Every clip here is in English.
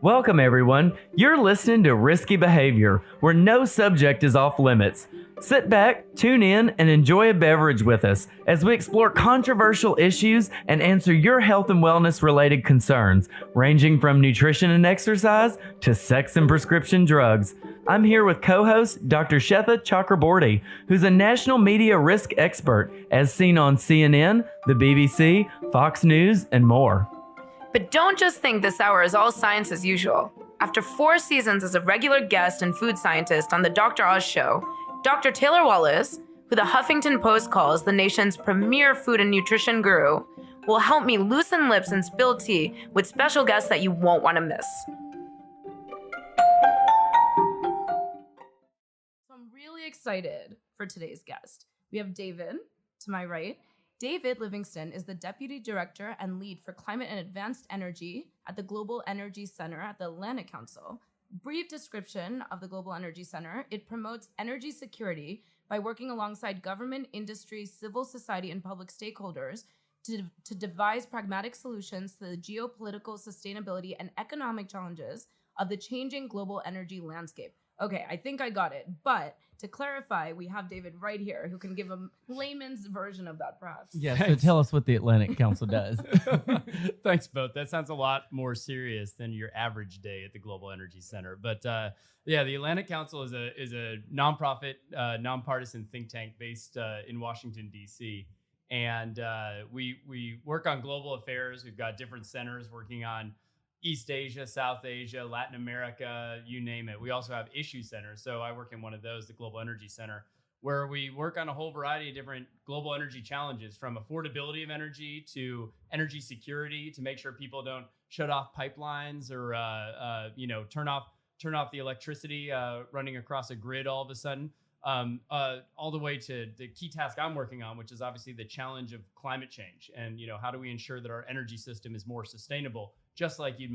Welcome, everyone. You're listening to Risky Behavior, where no subject is off limits. Sit back, tune in, and enjoy a beverage with us as we explore controversial issues and answer your health and wellness related concerns, ranging from nutrition and exercise to sex and prescription drugs. I'm here with co-host Dr. Sweta Chakraborty, who's a national media risk expert, as seen on CNN, the BBC, Fox News, and more. But don't just think this hour is all science as usual. After 4 seasons as a regular guest and food scientist on the Dr. Oz show, Dr. Taylor Wallace, who the Huffington Post calls the nation's premier food and nutrition guru, will help me loosen lips and spill tea with special guests that you won't want to miss. So I'm really excited for today's guest. We have David to my right. David Livingston is the Deputy Director and Lead for Climate and Advanced Energy at the Global Energy Center at the Atlantic Council. Brief description of the Global Energy Center: it promotes energy security by working alongside government, industry, civil society, and public stakeholders to devise pragmatic solutions to the geopolitical, sustainability, and economic challenges of the changing global energy landscape. Okay, I think I got it. But to clarify, we have David right here who can give a layman's version of that, perhaps. Yeah, so tell us what the Atlantic Council does. Thanks, both. That sounds a lot more serious than your average day at the Global Energy Center. But the Atlantic Council is a nonprofit, nonpartisan think tank based in Washington, D.C. And we work on global affairs. We've got different centers working on East Asia, South Asia, Latin America, you name it. We also have issue centers. So I work in one of those, the Global Energy Center, where we work on a whole variety of different global energy challenges, from affordability of energy to energy security, to make sure people don't shut off pipelines or turn off the electricity running across a grid all of a sudden, all the way to the key task I'm working on, which is obviously the challenge of climate change. And how do we ensure that our energy system is more sustainable? Just like you'd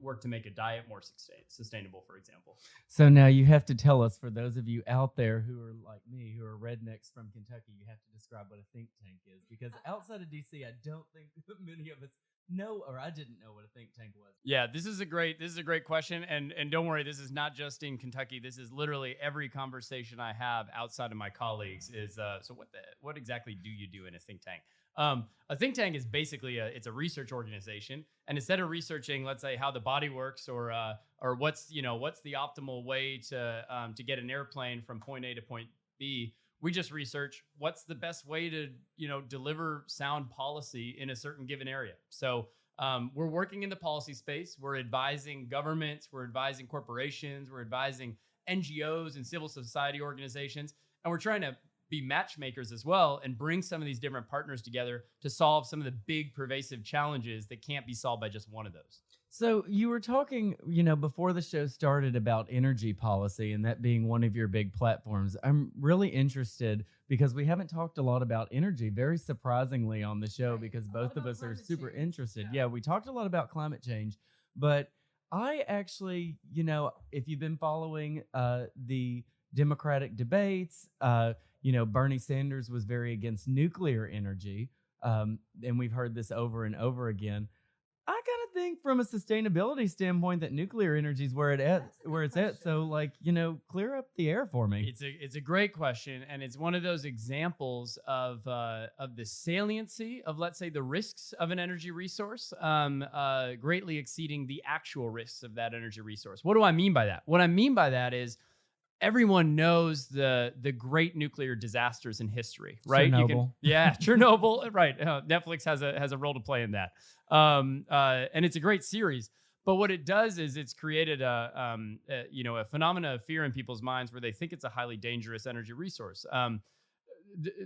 work to make a diet more sustainable, for example. So now you have to tell us, for those of you out there who are like me, who are rednecks from Kentucky, you have to describe what a think tank is. Because outside of D.C., I don't think many of us know, or I didn't know what a think tank was. Yeah, this is a great question. And don't worry, this is not just in Kentucky. This is literally every conversation I have outside of my colleagues is, so what exactly do you do in a think tank? A think tank is basically it's a research organization, and instead of researching, let's say, how the body works or what's the optimal way to get an airplane from point A to point B, we just research what's the best way to deliver sound policy in a certain given area. So we're working in the policy space. We're advising governments, we're advising corporations, we're advising NGOs and civil society organizations, and we're trying to be matchmakers as well and bring some of these different partners together to solve some of the big pervasive challenges that can't be solved by just one of those. So you were talking, before the show started, about energy policy and that being one of your big platforms. I'm really interested because we haven't talked a lot about energy, very surprisingly, on the show, because both of us are super interested. Yeah, we talked a lot about climate change, but I actually, if you've been following the Democratic debates, Bernie Sanders was very against nuclear energy, and we've heard this over and over again. I kind of think, from a sustainability standpoint, that nuclear energy is where it's at. So, clear up the air for me. It's a great question, and it's one of those examples of the saliency of, let's say, the risks of an energy resource, greatly exceeding the actual risks of that energy resource. What do I mean by that? What I mean by that is, everyone knows the great nuclear disasters in history, right? Chernobyl. Chernobyl, right? Netflix has a role to play in that, and it's a great series. But what it does is it's created a phenomena of fear in people's minds where they think it's a highly dangerous energy resource.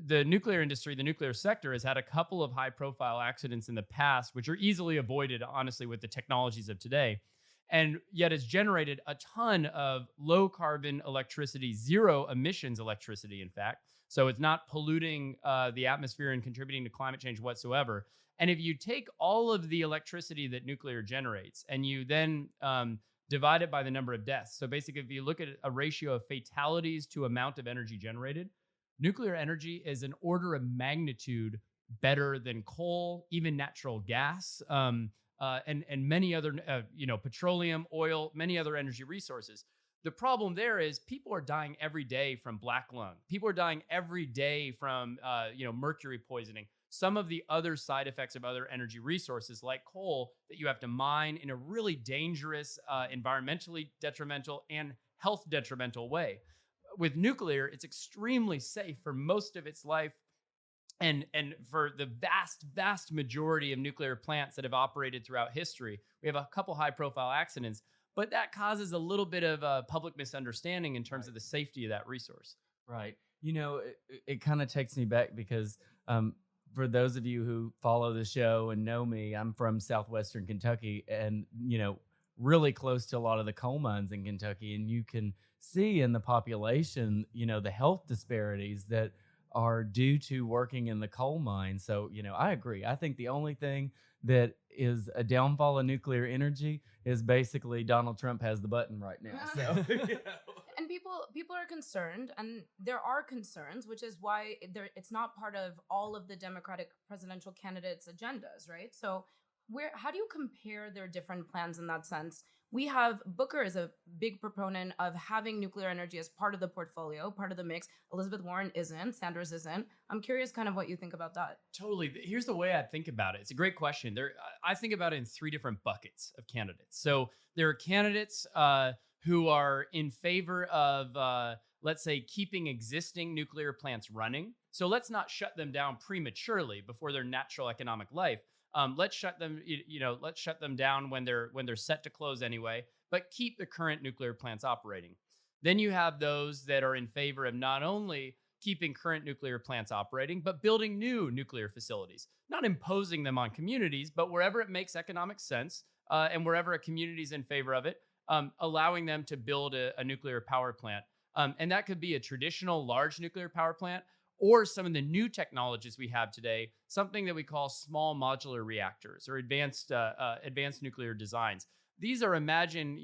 The nuclear industry, the nuclear sector, has had a couple of high-profile accidents in the past, which are easily avoided, honestly, with the technologies of today. And yet it's generated a ton of low carbon electricity, zero emissions electricity, in fact. So it's not polluting the atmosphere and contributing to climate change whatsoever. And if you take all of the electricity that nuclear generates and you then divide it by the number of deaths. So basically, if you look at a ratio of fatalities to amount of energy generated, nuclear energy is an order of magnitude better than coal, even natural gas, and many other, petroleum, oil, many other energy resources. The problem there is people are dying every day from black lung. People are dying every day from, mercury poisoning. Some of the other side effects of other energy resources like coal that you have to mine in a really dangerous, environmentally detrimental and health detrimental way. With nuclear, it's extremely safe for most of its life. And for the vast majority of nuclear plants that have operated throughout history, we have a couple high profile accidents, but that causes a little bit of public misunderstanding in terms of the safety of that resource. Right. It kind of takes me back because for those of you who follow the show and know me, I'm from southwestern Kentucky and, really close to a lot of the coal mines in Kentucky. And you can see in the population, the health disparities that are due to working in the coal mine. So, I agree. I think the only thing that is a downfall of nuclear energy is basically Donald Trump has the button right now. So, And people are concerned, and there are concerns, which is why it's not part of all of the Democratic presidential candidates' agendas, right? So how do you compare their different plans in that sense? We have Booker is a big proponent of having nuclear energy as part of the portfolio, part of the mix. Elizabeth Warren isn't, Sanders isn't. I'm curious kind of what you think about that. Totally. Here's the way I think about it. It's a great question. I think about it in three different buckets of candidates. So there are candidates who are in favor of, let's say, keeping existing nuclear plants running. So let's not shut them down prematurely before their natural economic life. Let's shut them, let's shut them down when they're set to close anyway, but keep the current nuclear plants operating. Then you have those that are in favor of not only keeping current nuclear plants operating, but building new nuclear facilities, not imposing them on communities, but wherever it makes economic sense, and wherever a community is in favor of it, allowing them to build a nuclear power plant. And that could be a traditional large nuclear power plant, or some of the new technologies we have today, something that we call small modular reactors or advanced nuclear designs. These are, imagine,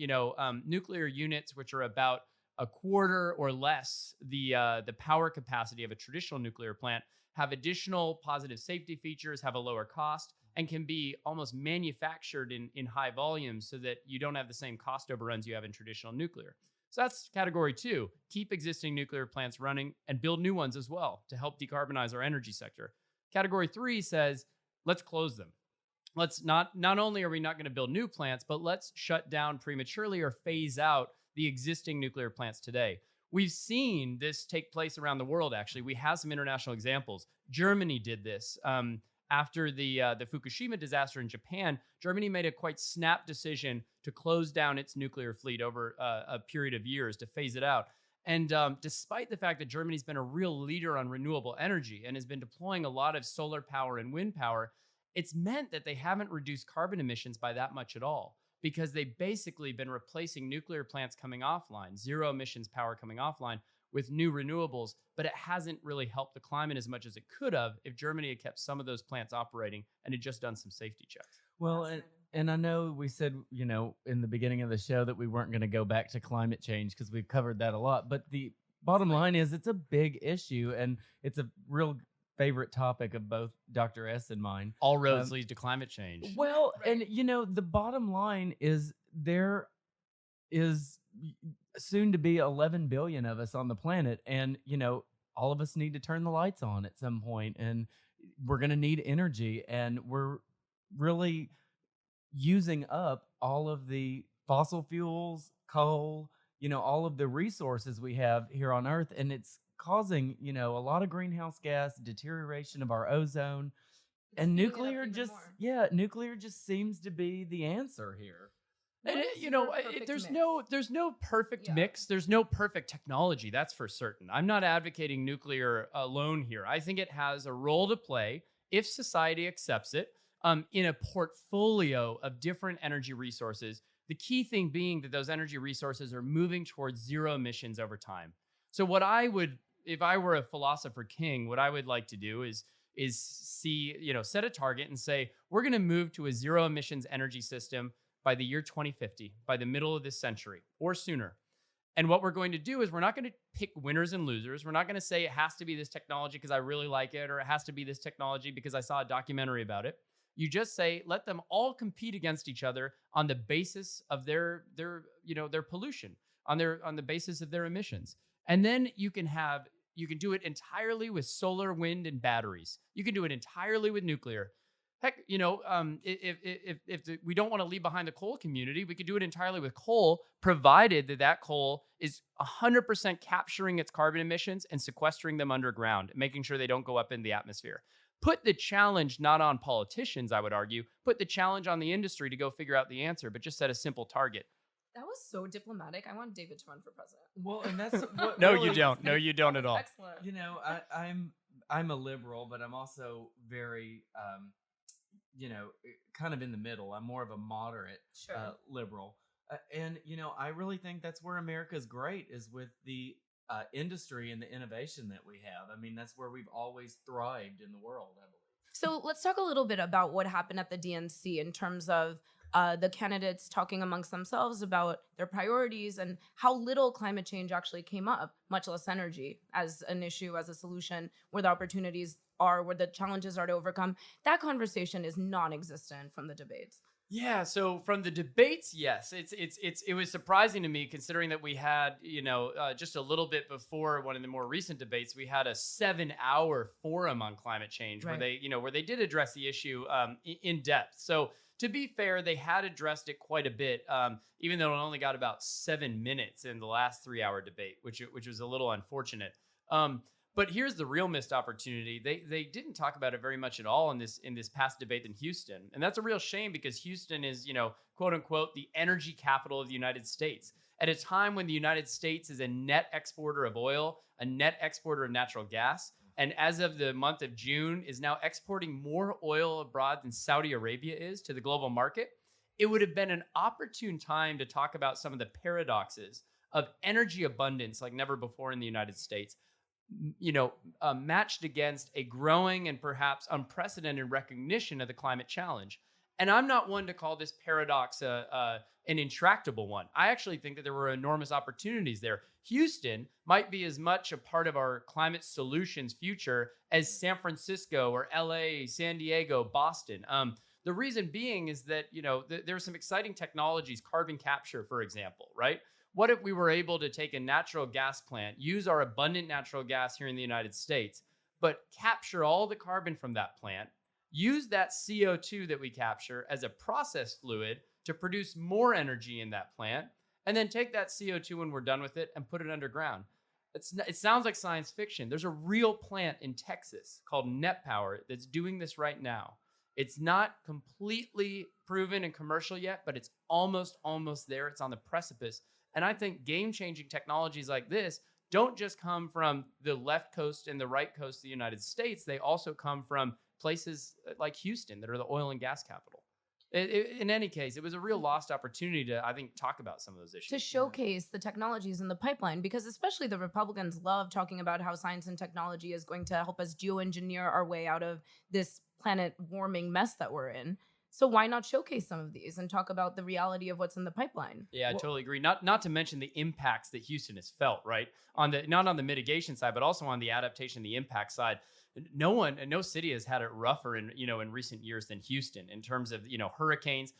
nuclear units which are about a quarter or less the power capacity of a traditional nuclear plant, have additional positive safety features, have a lower cost, and can be almost manufactured in high volumes so that you don't have the same cost overruns you have in traditional nuclear. So that's category 2, keep existing nuclear plants running and build new ones as well to help decarbonize our energy sector. Category 3 says, let's close them. Let's not only are we not going to build new plants, but let's shut down prematurely or phase out the existing nuclear plants today. We've seen this take place around the world, actually. We have some international examples. Germany did this. After the Fukushima disaster in Japan, Germany made a quite snap decision to close down its nuclear fleet over a period of years to phase it out. And despite the fact that Germany's been a real leader on renewable energy and has been deploying a lot of solar power and wind power, it's meant that they haven't reduced carbon emissions by that much at all, because they've basically been replacing nuclear plants coming offline, zero emissions power coming offline, with new renewables, but it hasn't really helped the climate as much as it could have if Germany had kept some of those plants operating and had just done some safety checks. Well, and I know we said, in the beginning of the show that we weren't going to go back to climate change because we've covered that a lot. But the bottom line is it's a big issue, and it's a real favorite topic of both Dr. S and mine. All roads lead to climate change. Well, right. And, the bottom line is there is soon to be 11 billion of us on the planet. And, all of us need to turn the lights on at some point, and we're going to need energy. And we're really using up all of the fossil fuels, coal, all of the resources we have here on Earth. And it's causing, a lot of greenhouse gas, deterioration of our ozone. And nuclear just seems to be the answer here. And there's no perfect mix. There's no perfect technology. That's for certain. I'm not advocating nuclear alone here. I think it has a role to play if society accepts it in a portfolio of different energy resources. The key thing being that those energy resources are moving towards zero emissions over time. So what I would, if I were a philosopher king, what I would like to do is set a target and say, we're going to move to a zero emissions energy system by the year 2050, by the middle of this century or sooner. And what we're going to do is we're not going to pick winners and losers. We're not going to say it has to be this technology because I really like it, or it has to be this technology because I saw a documentary about it. You just say, let them all compete against each other on the basis of their pollution, on the basis of their emissions. And then you can do it entirely with solar, wind, and batteries. You can do it entirely with nuclear. Heck, if we don't want to leave behind the coal community, we could do it entirely with coal, provided that coal is 100% capturing its carbon emissions and sequestering them underground, making sure they don't go up in the atmosphere. Put the challenge not on politicians, I would argue, put the challenge on the industry to go figure out the answer, but just set a simple target. That was so diplomatic. I want David to run for president. Well, and that's what No, really, you don't. No, you don't at all. Excellent. I'm a liberal, but I'm also very kind of in the middle. I'm more of a moderate liberal. And I really think that's where America's great, is with the industry and the innovation that we have. I mean, that's where we've always thrived in the world, I believe. So let's talk a little bit about what happened at the DNC in terms of the candidates talking amongst themselves about their priorities and how little climate change actually came up, much less energy as an issue, as a solution, where the opportunities are, where the challenges are to overcome. That conversation is non-existent from the debates. Yeah, so from the debates, yes, it was surprising to me, considering that we had, just a little bit before one of the more recent debates, we had a 7-hour forum on climate change where they did address the issue in depth. So to be fair, they had addressed it quite a bit, even though it only got about 7 minutes in the last 3-hour debate, which was a little unfortunate. But here's the real missed opportunity. They didn't talk about it very much at all in this past debate in Houston. And that's a real shame, because Houston is, quote unquote, the energy capital of the United States. At a time when the United States is a net exporter of oil, a net exporter of natural gas, and as of the month of June is now exporting more oil abroad than Saudi Arabia is to the global market, it would have been an opportune time to talk about some of the paradoxes of energy abundance like never before in the United States, matched against a growing and perhaps unprecedented recognition of the climate challenge. And I'm not one to call this paradox an intractable one. I actually think that there were enormous opportunities there. Houston might be as much a part of our climate solutions future as San Francisco or LA, San Diego, Boston. The reason being is that, there are some exciting technologies, carbon capture, for example, right? What if we were able to take a natural gas plant, use our abundant natural gas here in the United States, but capture all the carbon from that plant, use that CO2 that we capture as a process fluid to produce more energy in that plant, and then take that CO2 when we're done with it and put it underground? It sounds like science fiction. There's a real plant in Texas called Net Power that's doing this right now. It's not completely proven and commercial yet, but it's almost there. It's on the precipice. And I think game-changing technologies like this don't just come from the left coast and the right coast of the United States. They also come from places like Houston that are the oil and gas capital. In any case, it was a real lost opportunity to, I think, talk about some of those issues. To showcase the technologies in the pipeline, because especially the Republicans love talking about how science and technology is going to help us geoengineer our way out of this planet warming mess that we're in. So why not showcase some of these and talk about the reality of what's in the pipeline? Yeah, I totally agree. Not to mention the impacts that Houston has felt, right? Not on the mitigation side, but also on the adaptation, the impact side. No city has had it rougher in recent years than Houston in terms of hurricanes,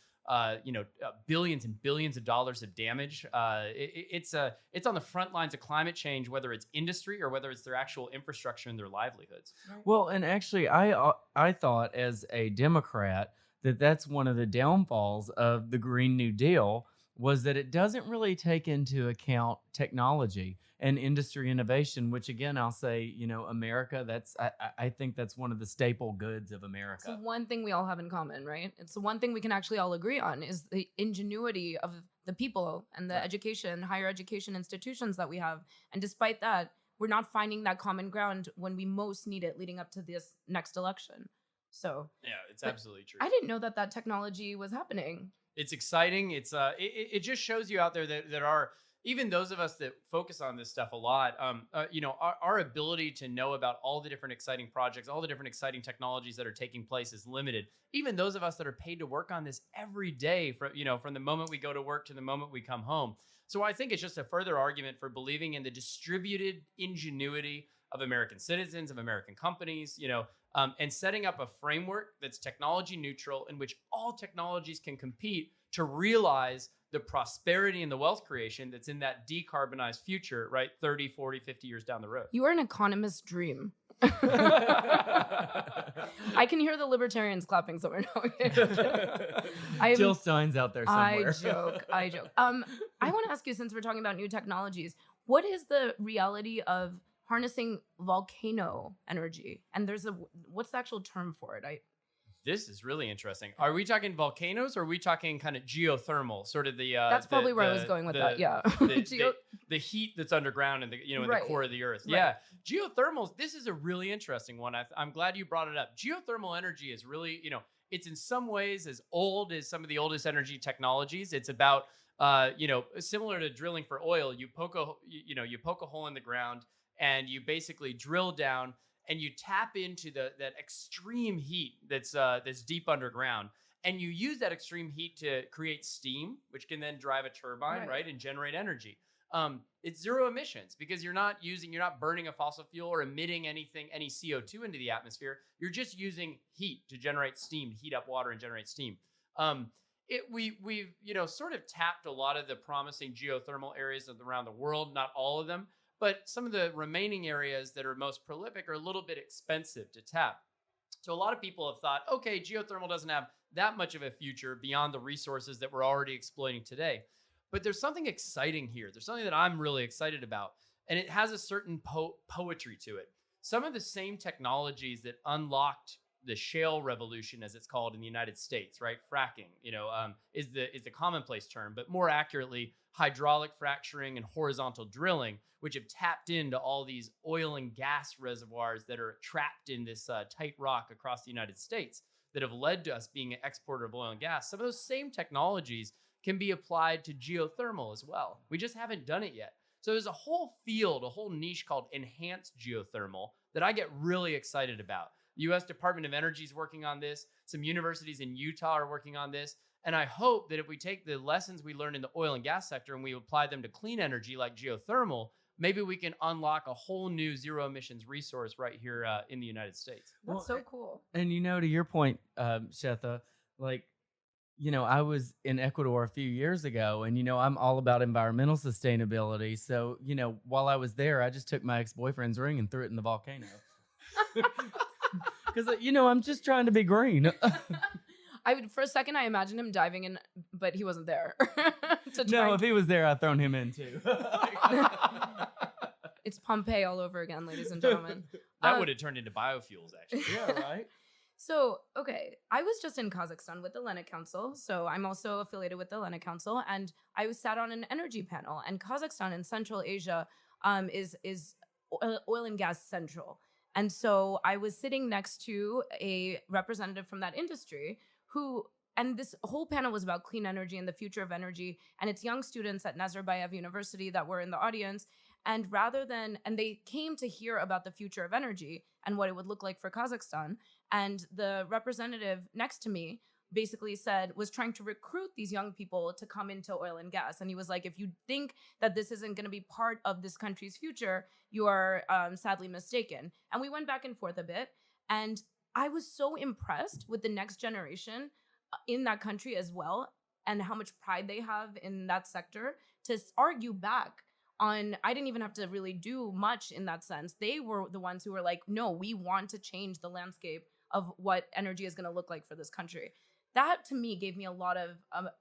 billions and billions of dollars of damage. It's on the front lines of climate change, whether it's industry or whether it's their actual infrastructure and their livelihoods. Well, and actually, I thought as a Democrat that's one of the downfalls of the Green New Deal, was that it doesn't really take into account technology and industry innovation, which again, I'll say, America, I think that's one of the staple goods of America. It's one thing we all have in common, right? It's the one thing we can actually all agree on is the ingenuity of the people and the education, higher education institutions that we have. And despite that, we're not finding that common ground when we most need it leading up to this next election. So yeah, it's absolutely true. I didn't know that technology was happening. It's exciting. It's it just shows you out there that are, even those of us that focus on this stuff a lot, our ability to know about all the different exciting projects, all the different exciting technologies that are taking place is limited. Even those of us that are paid to work on this every day, from the moment we go to work to the moment we come home. So I think it's just a further argument for believing in the distributed ingenuity of American citizens, of American companies, and setting up a framework that's technology neutral in which all technologies can compete to realize the prosperity and the wealth creation that's in that decarbonized future, right? 30, 40, 50 years down the road. You are an economist's dream. I can hear the libertarians clapping somewhere. Jill Stein's out there somewhere. I joke. I want to ask you, since we're talking about new technologies, what is the reality of harnessing volcano energy? And what's the actual term for it? This is really interesting. Are we talking volcanoes or are we talking kind of geothermal? Sort of the that's probably where I was going with that. Yeah, the heat that's underground and in right. the core of the earth. Right. Yeah, geothermals. This is a really interesting one. I'm glad you brought it up. Geothermal energy is really, it's in some ways as old as some of the oldest energy technologies. It's about similar to drilling for oil. You poke a hole in the ground and you basically drill down. And you tap into that extreme heat that's deep underground, and you use that extreme heat to create steam, which can then drive a turbine, right, and generate energy. It's zero emissions because you're not burning a fossil fuel or emitting any CO2 into the atmosphere. You're just using heat to generate steam, to heat up water and generate steam. We've sort of tapped a lot of the promising geothermal areas around the world, not all of them. But some of the remaining areas that are most prolific are a little bit expensive to tap. So a lot of people have thought, okay, geothermal doesn't have that much of a future beyond the resources that we're already exploiting today. But there's something exciting here. There's something that I'm really excited about. And it has a certain poetry to it. Some of the same technologies that unlocked the shale revolution, as it's called in the United States, right? Fracking, is the commonplace term, but more accurately, hydraulic fracturing and horizontal drilling, which have tapped into all these oil and gas reservoirs that are trapped in this tight rock across the United States that have led to us being an exporter of oil and gas. Some of those same technologies can be applied to geothermal as well. We just haven't done it yet. So there's a whole field, a whole niche called enhanced geothermal that I get really excited about. The U.S. Department of Energy is working on this. Some universities in Utah are working on this. And I hope that if we take the lessons we learned in the oil and gas sector and we apply them to clean energy like geothermal, maybe we can unlock a whole new zero emissions resource right here in the United States. That's so cool. And to your point, Sweta, I was in Ecuador a few years ago, and I'm all about environmental sustainability. So, while I was there, I just took my ex-boyfriend's ring and threw it in the volcano. Because, I'm just trying to be green. For a second, I imagined him diving in, but he wasn't there. If he was there, I'd thrown him in too. It's Pompeii all over again, ladies and gentlemen. That would have turned into biofuels, actually. Yeah, right? So, okay, I was just in Kazakhstan with the Lena Council. So I'm also affiliated with the Lena Council, and I sat on an energy panel. And Kazakhstan in Central Asia is oil and gas central. And so I was sitting next to a representative from that industry and this whole panel was about clean energy and the future of energy. And it's young students at Nazarbayev University that were in the audience. And they came to hear about the future of energy and what it would look like for Kazakhstan. And the representative next to me basically was trying to recruit these young people to come into oil and gas. And he was like, if you think that this isn't going to be part of this country's future, you are sadly mistaken. And we went back and forth a bit. And I was so impressed with the next generation in that country as well, and how much pride they have in that sector to argue back on. I didn't even have to really do much in that sense. They were the ones who were like, no, we want to change the landscape of what energy is going to look like for this country. That to me gave me a lot of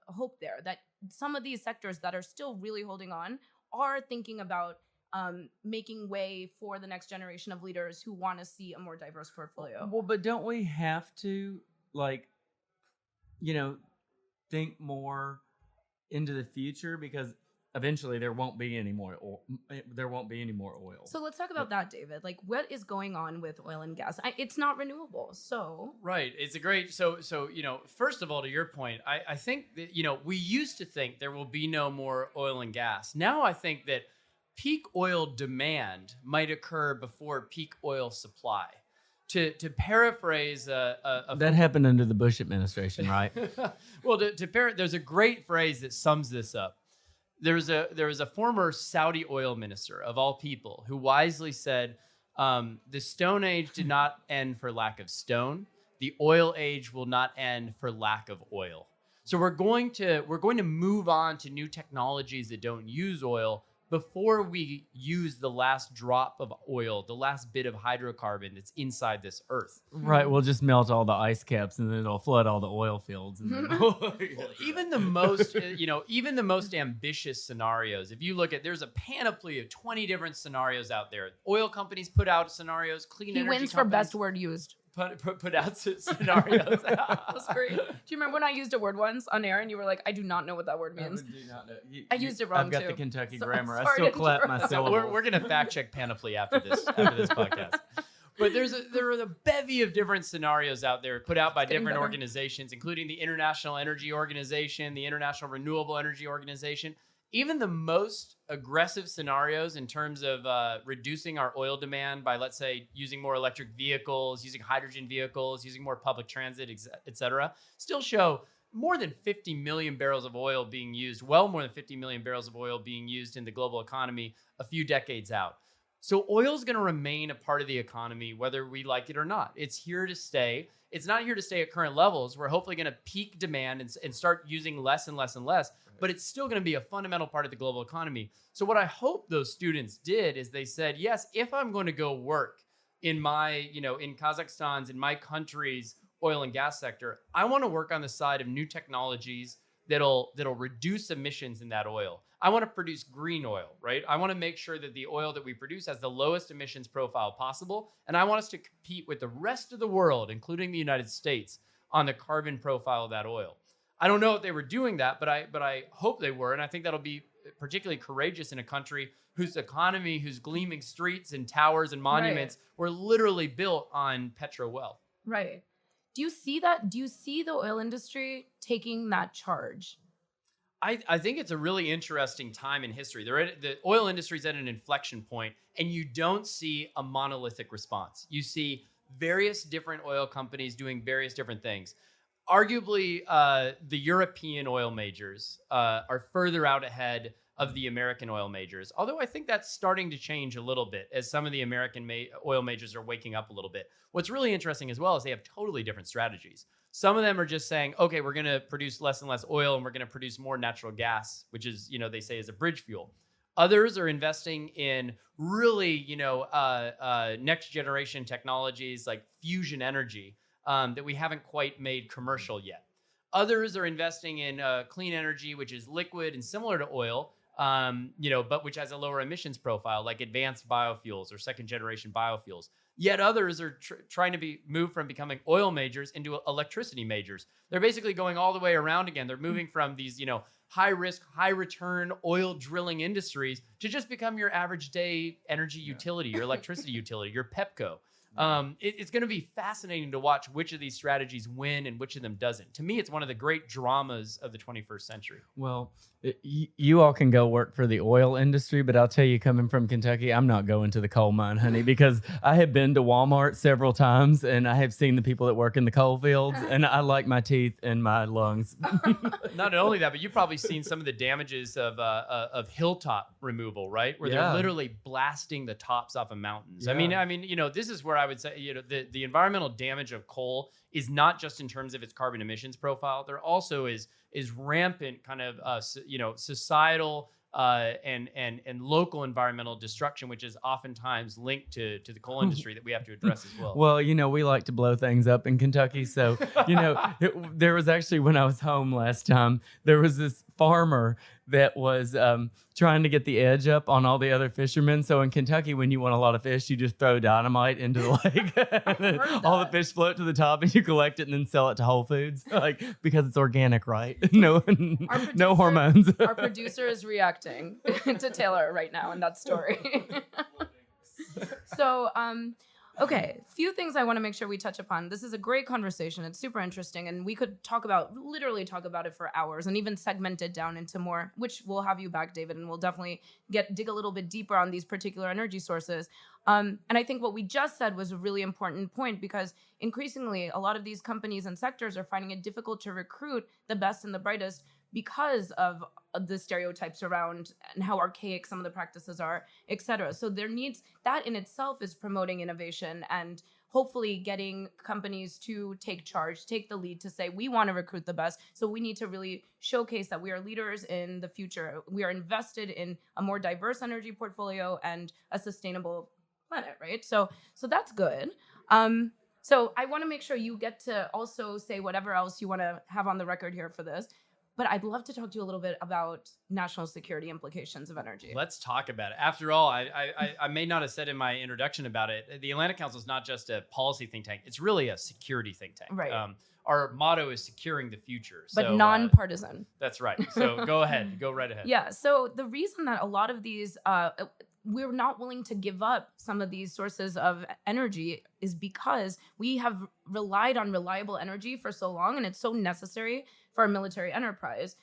hope there, that some of these sectors that are still really holding on are thinking about making way for the next generation of leaders who want to see a more diverse portfolio. Well, but don't we have to think more into the future, because eventually there won't be any more oil. So let's talk about that, David. What is going on with oil and gas? It's not renewable. So right, it's a great. So first of all, to your point, I think that we used to think there will be no more oil and gas. Now I think that peak oil demand might occur before peak oil supply. To paraphrase that happened under the Bush administration, right? Well, there's a great phrase that sums this up. There was a former Saudi oil minister, of all people, who wisely said, The Stone Age did not end for lack of stone. The oil age will not end for lack of oil. So we're going to move on to new technologies that don't use oil before we use the last drop of oil, the last bit of hydrocarbon that's inside this earth. Right, we'll just melt all the ice caps and then it'll flood all the oil fields. And then Even the most, even the most ambitious scenarios, if you look at, there's a panoply of 20 different scenarios out there. Oil companies put out scenarios, clean He energy wins for companies best word used. put out scenarios. That's great. Do you remember when I used a word once on air and you were like, I do not know what that word means? I used it wrong I've got too. the Kentucky So- grammar. I sorry still to clap my interrupt. syllables. We're gonna fact check Panoply after this podcast. But there are a bevy of different scenarios out there put out by It's getting different better. organizations, including the International Energy Organization, the International Renewable Energy Organization. Even the most aggressive scenarios in terms of reducing our oil demand by, let's say, using more electric vehicles, using hydrogen vehicles, using more public transit, et cetera, still show more than 50 million barrels of oil being used, well more than 50 million barrels of oil being used in the global economy a few decades out. So oil is going to remain a part of the economy, whether we like it or not. It's here to stay. It's not here to stay at current levels. We're hopefully going to peak demand and start using less and less and less, but it's still going to be a fundamental part of the global economy. So what I hope those students did is they said, yes, if I'm going to go work in my, in Kazakhstan's, in my country's oil and gas sector, I want to work on the side of new technologies that'll reduce emissions in that oil. I want to produce green oil, right? I want to make sure that the oil that we produce has the lowest emissions profile possible. And I want us to compete with the rest of the world, including the United States, on the carbon profile of that oil. I don't know if they were doing that, but I hope they were. And I think that'll be particularly courageous in a country whose economy, whose gleaming streets and towers and monuments were literally built on petro wealth. Right. Do you see that? Do you see the oil industry taking that charge? I think it's a really interesting time in history. The oil industry is at an inflection point, and you don't see a monolithic response. You see various different oil companies doing various different things. Arguably, the European oil majors are further out ahead of the American oil majors, although I think that's starting to change a little bit as some of the American oil majors are waking up a little bit. What's really interesting as well is they have totally different strategies. Some of them are just saying, okay, we're going to produce less and less oil and we're going to produce more natural gas, which is, they say is a bridge fuel. Others are investing in really, next generation technologies like fusion energy that we haven't quite made commercial yet. Others are investing in clean energy, which is liquid and similar to oil, but which has a lower emissions profile, like advanced biofuels or second generation biofuels. Yet others are trying to move from becoming oil majors into electricity majors. They're basically going all the way around again. They're moving from these, high risk, high return oil drilling industries to just become your average day energy utility, your electricity utility, your Pepco. It's going to be fascinating to watch which of these strategies win and which of them doesn't. To me, it's one of the great dramas of the 21st century. Well, you all can go work for the oil industry, but I'll tell you, coming from Kentucky, I'm not going to the coal mine, honey, because I have been to Walmart several times and I have seen the people that work in the coal fields, and I like my teeth and my lungs. Not only that, but you've probably seen some of the damages of hilltop removal, right? Where they're literally blasting the tops off of mountains. Yeah. I mean, this is where I would say, the environmental damage of coal is not just in terms of its carbon emissions profile. There also is rampant kind of societal and local environmental destruction, which is oftentimes linked to the coal industry that we have to address as well. Well, we like to blow things up in Kentucky. So, there was actually, when I was home last time, there was this farmer that was trying to get the edge up on all the other fishermen. So in Kentucky, when you want a lot of fish, you just throw dynamite into the lake. And then all the fish float to the top and you collect it and then sell it to Whole Foods, because it's organic, right? No hormones. Our producer is reacting to Taylor right now in that story. So, okay, few things I want to make sure we touch upon. This is a great conversation. It's super interesting, and we could literally talk about it for hours and even segment it down into more, which we'll have you back, David, and we'll definitely dig a little bit deeper on these particular energy sources. And I think what we just said was a really important point, because increasingly a lot of these companies and sectors are finding it difficult to recruit the best and the brightest because of the stereotypes around and how archaic some of the practices are, et cetera. So there needs, that in itself is promoting innovation and hopefully getting companies to take charge, take the lead to say, we want to recruit the best. So we need to really showcase that we are leaders in the future. We are invested in a more diverse energy portfolio and a sustainable planet, right? So that's good. So I want to make sure you get to also say whatever else you want to have on the record here for this. But I'd love to talk to you a little bit about national security implications of energy. Let's talk about it. After all, I may not have said in my introduction about it, the Atlantic Council is not just a policy think tank. It's really a security think tank. Right. Our motto is securing the future. But nonpartisan. That's right. So go ahead. Go right ahead. Yeah. So the reason that a lot of these, we're not willing to give up some of these sources of energy is because we have relied on reliable energy for so long, and it's so necessary for our military enterprise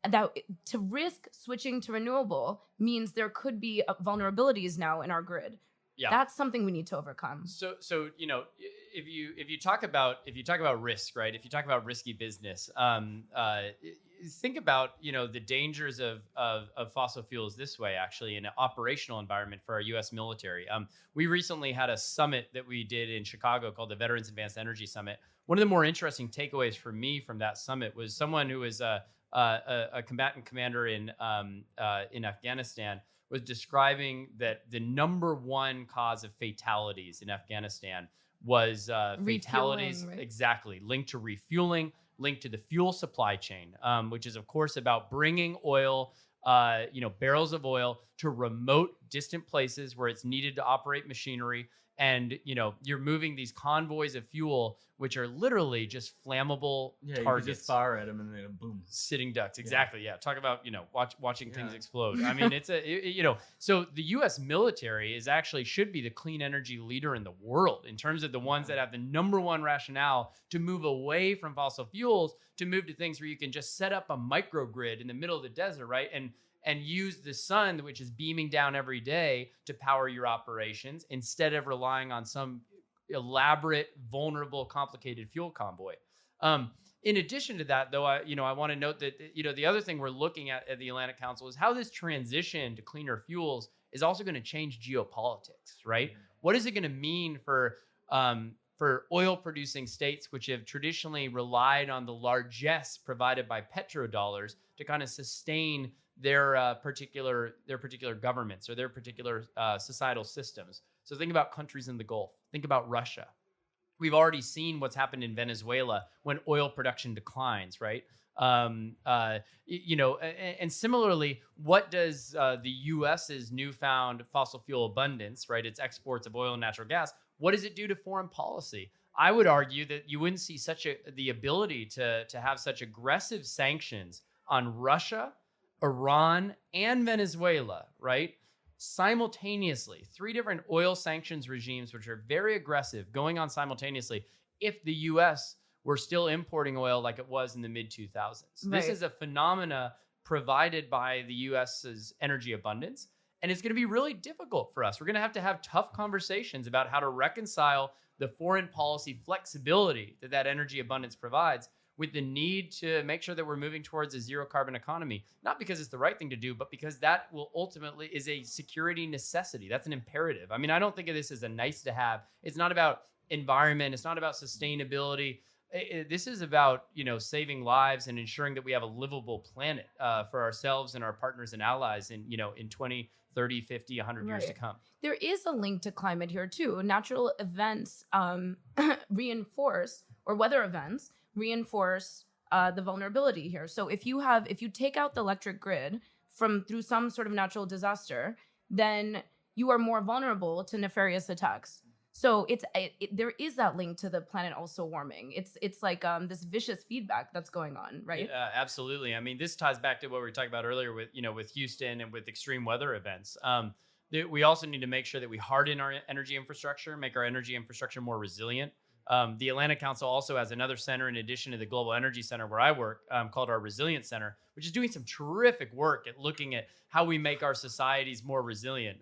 that to risk switching to renewable means there could be vulnerabilities now in our grid. Yeah. That's something we need to overcome. So if you talk about risk, right? If you talk about risky business, think about the dangers of fossil fuels this way. Actually, in an operational environment for our U.S. military, we recently had a summit that we did in Chicago called the Veterans Advanced Energy Summit. One of the more interesting takeaways for me from that summit was someone who was a combatant commander in Afghanistan was describing that the number one cause of fatalities in Afghanistan was fatalities, right? Exactly, linked to refueling, linked to the fuel supply chain, which is of course about bringing oil, barrels of oil to remote, distant places where it's needed to operate machinery. And, you're moving these convoys of fuel, which are literally just flammable targets. You could just fire at them and then boom. Sitting ducks. Exactly. Yeah. Talk about, watching things explode. I mean, it's so the U.S. military should be the clean energy leader in the world in terms of the ones that have the number one rationale to move away from fossil fuels, to move to things where you can just set up a microgrid in the middle of the desert, right? And use the sun, which is beaming down every day, to power your operations instead of relying on some elaborate, vulnerable, complicated fuel convoy. In addition to that, though, I want to note that the other thing we're looking at the Atlantic Council is how this transition to cleaner fuels is also going to change geopolitics, right? What is it going to mean for oil-producing states, which have traditionally relied on the largesse provided by petrodollars to kind of sustain their particular governments or their particular societal systems? So think about countries in the Gulf. Think about Russia. We've already seen what's happened in Venezuela when oil production declines, right? And similarly, what does the U.S.'s newfound fossil fuel abundance, right, its exports of oil and natural gas, what does it do to foreign policy? I would argue that you wouldn't see the ability to have such aggressive sanctions on Russia, Iran, and Venezuela, right? Simultaneously, 3 different oil sanctions regimes, which are very aggressive, going on simultaneously, if the U.S. were still importing oil like it was in the mid-2000s. Right. This is a phenomena provided by the U.S.'s energy abundance, and it's going to be really difficult for us. We're going to have tough conversations about how to reconcile the foreign policy flexibility that energy abundance provides with the need to make sure that we're moving towards a zero carbon economy, not because it's the right thing to do, but because that will ultimately is a security necessity. That's an imperative. I mean, I don't think of this as a nice to have. It's not about environment. It's not about sustainability. This is about, saving lives and ensuring that we have a livable planet for ourselves and our partners and allies in 20, 30, 50, 100 years to come. There is a link to climate here too. Natural events reinforce, or weather events reinforce the vulnerability here. So if you take out the electric grid through some sort of natural disaster, then you are more vulnerable to nefarious attacks. So there is that link to the planet also warming. It's like this vicious feedback that's going on, right? Yeah, absolutely. I mean, this ties back to what we were talking about earlier with Houston and with extreme weather events. We also need to make sure that we harden our energy infrastructure, make our energy infrastructure more resilient. The Atlantic Council also has another center in addition to the Global Energy Center where I work, called our Resilience Center, which is doing some terrific work at looking at how we make our societies more resilient.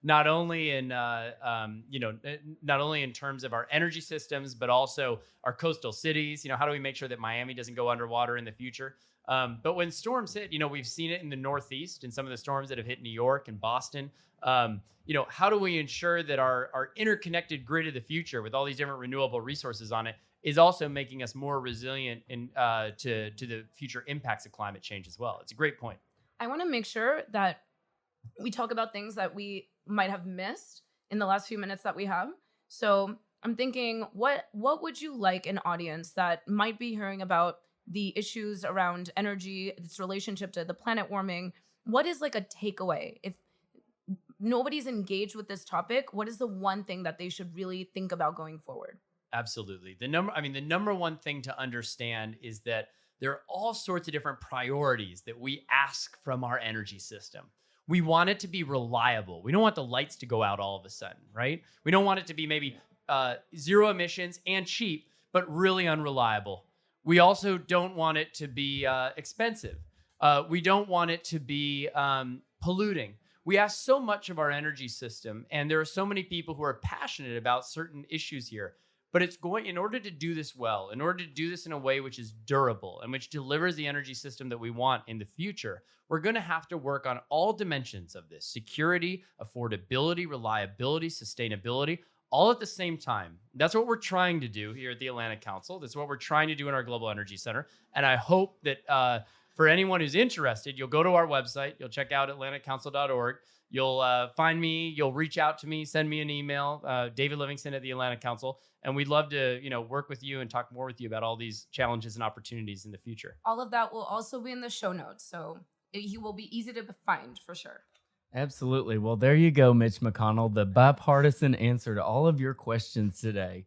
not only in not only in terms of our energy systems, but also our coastal cities. How do we make sure that Miami doesn't go underwater in the future? But when storms hit, we've seen it in the Northeast and some of the storms that have hit New York and Boston. How do we ensure that our interconnected grid of the future with all these different renewable resources on it is also making us more resilient to the future impacts of climate change as well? It's a great point. I want to make sure that we talk about things that we might have missed in the last few minutes that we have. So I'm thinking, what would you like an audience that might be hearing about the issues around energy, its relationship to the planet warming? What is like a takeaway? If nobody's engaged with this topic, what is the one thing that they should really think about going forward? Absolutely. The number one thing to understand is that there are all sorts of different priorities that we ask from our energy system. We want it to be reliable. We don't want the lights to go out all of a sudden, right? We don't want it to be maybe zero emissions and cheap, but really unreliable. We also don't want it to be expensive. We don't want it to be polluting. We ask so much of our energy system, and there are so many people who are passionate about certain issues here. But in order to do this well, in order to do this in a way which is durable and which delivers the energy system that we want in the future, we're going to have to work on all dimensions of this: security, affordability, reliability, sustainability, all at the same time. That's what we're trying to do here at the Atlantic Council. That's what we're trying to do in our Global Energy Center. And I hope that for anyone who's interested, you'll go to our website, you'll check out atlanticcouncil.org. You'll find me, you'll reach out to me, send me an email, David Livingston at the Atlantic Council. And we'd love to, work with you and talk more with you about all these challenges and opportunities in the future. All of that will also be in the show notes. So he will be easy to find for sure. Absolutely. Well, there you go, Mitch McConnell, the bipartisan answer to all of your questions today.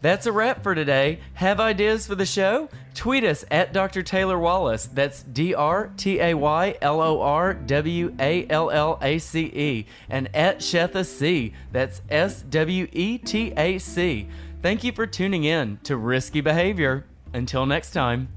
That's a wrap for today. Have ideas for the show? Tweet us at Dr. Taylor Wallace. That's DrTaylorWallace. And at Shetha C. That's SWETAC. Thank you for tuning in to Risky Behavior. Until next time.